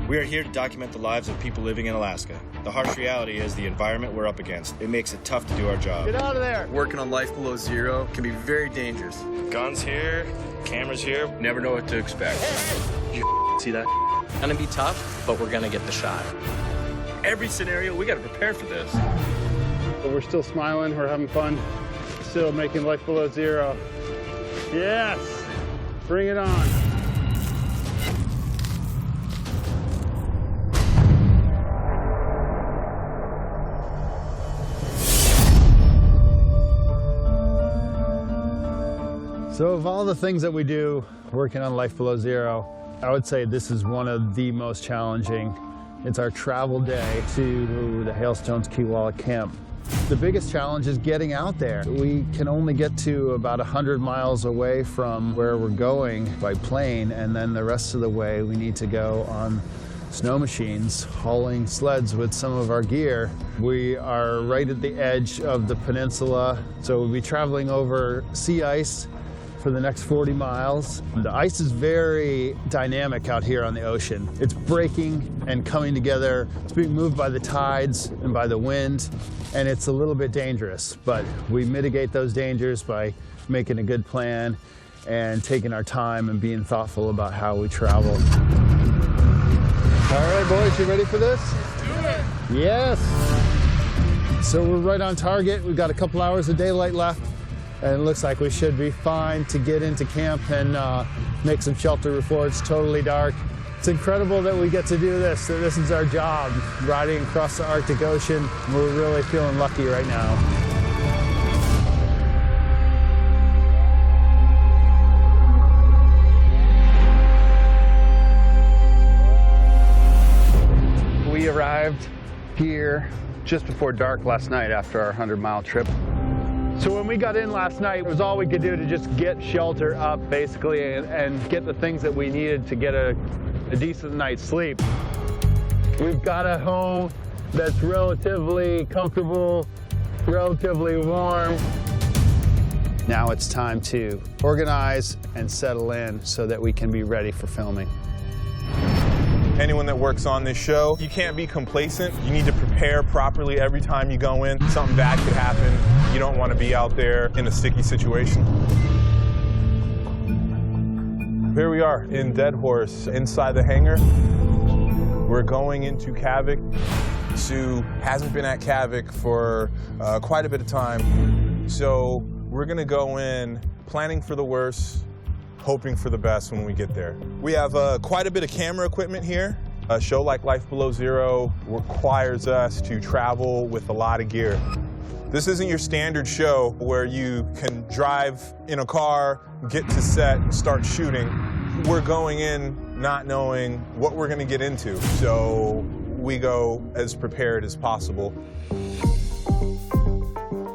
We are here to document the lives of people living in Alaska. The harsh reality is the environment we're up against. It makes it tough to do our job. Get out of there! Working on life below zero can be very dangerous. Guns here, cameras here. Never know what to expect. You see that? Gonna be tough, but we're gonna get the shot. Every scenario, we gotta prepare for this. But we're still smiling, we're having fun, still making life below zero. Yes! Bring it on. So of all the things that we do working on Life Below Zero, I would say this is one of the most challenging. It's our travel day to the Hailstones Kiwalla camp. The biggest challenge is getting out there. We can only get to about 100 miles away from where we're going by plane, and then the rest of the way we need to go on snow machines, hauling sleds with some of our gear. We are right at the edge of the peninsula, so we'll be traveling over sea ice for the next 40 miles. The ice is very dynamic out here on the ocean. It's breaking and coming together. It's being moved by the tides and by the wind, and it's a little bit dangerous, but we mitigate those dangers by making a good plan and taking our time and being thoughtful about how we travel. All right, boys, you ready for this? Let's do it. Yes. So we're right on target. We've got a couple hours of daylight left, and it looks like we should be fine to get into camp and make some shelter before it's totally dark. It's incredible that we get to do this. This is our job, riding across the Arctic Ocean. We're really feeling lucky right now. We arrived here just before dark last night after our 100-mile trip. So when we got in last night, it was all we could do to just get shelter up, basically, and get the things that we needed to get a decent night's sleep. We've got a home that's relatively comfortable, relatively warm. Now it's time to organize and settle in so that we can be ready for filming. Anyone that works on this show, you can't be complacent. You need to prepare properly every time you go in. Something bad could happen. You don't want to be out there in a sticky situation. Here we are in Dead Horse, inside the hangar. We're going into Kavik. Sue hasn't been at Kavik for quite a bit of time. So we're gonna go in planning for the worst, hoping for the best when we get there. We have quite a bit of camera equipment here. A show like Life Below Zero requires us to travel with a lot of gear. This isn't your standard show where you can drive in a car, get to set, start shooting. We're going in not knowing what we're gonna get into, so we go as prepared as possible.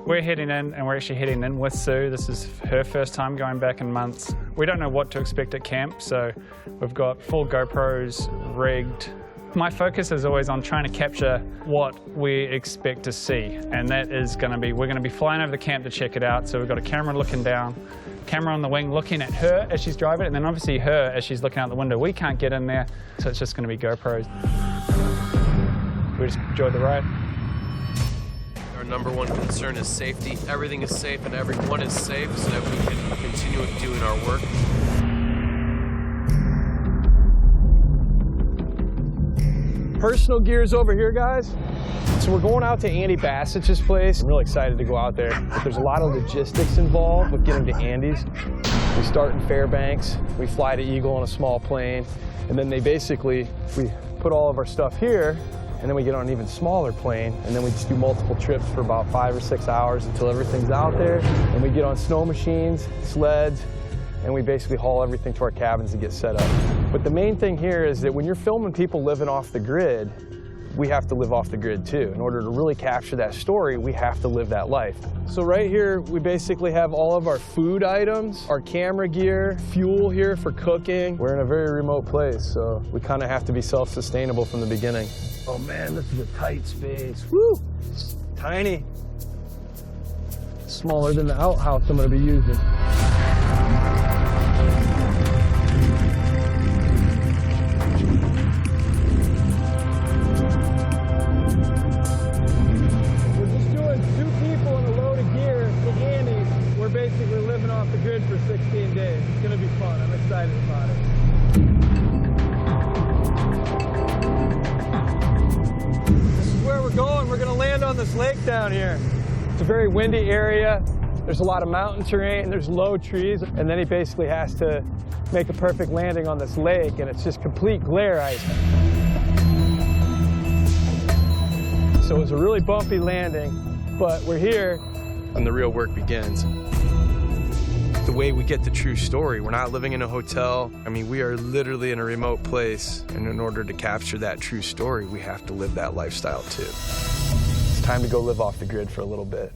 We're heading in, and we're actually heading in with Sue. This is her first time going back in months. We don't know what to expect at camp, so we've got full GoPros rigged. My focus is always on trying to capture what we expect to see, and that is going to be, we're going to be flying over the camp to check it out, so we've got a camera looking down, camera on the wing looking at her as she's driving, and then obviously her as she's looking out the window. We can't get in there, so it's just going to be GoPros. We just enjoyed the ride. Our number one concern is safety. Everything is safe and everyone is safe so that we can continue doing our work. Personal gear's over here, guys. So we're going out to Andy Bassett's place. I'm really excited to go out there, but there's a lot of logistics involved with getting to Andy's. We start in Fairbanks, we fly to Eagle on a small plane, and then we put all of our stuff here, and then we get on an even smaller plane, and then we just do multiple trips for about 5 or 6 hours until everything's out there, and we get on snow machines, sleds, and we basically haul everything to our cabins to get set up. But the main thing here is that when you're filming people living off the grid, we have to live off the grid too. In order to really capture that story, we have to live that life. So right here, we basically have all of our food items, our camera gear, fuel here for cooking. We're in a very remote place, so we kind of have to be self-sustainable from the beginning. Oh man, this is a tight space. Woo! It's tiny. Smaller than the outhouse I'm going to be using. excited about it. This is where we're going. We're going to land on this lake down here. It's a very windy area. There's a lot of mountain terrain. There's low trees. And then he basically has to make a perfect landing on this lake, and it's just complete glare ice. So it was a really bumpy landing, but we're here. And the real work begins. The way we get the true story. We're not living in a hotel. I mean, we are literally in a remote place. And in order to capture that true story, we have to live that lifestyle too. It's time to go live off the grid for a little bit.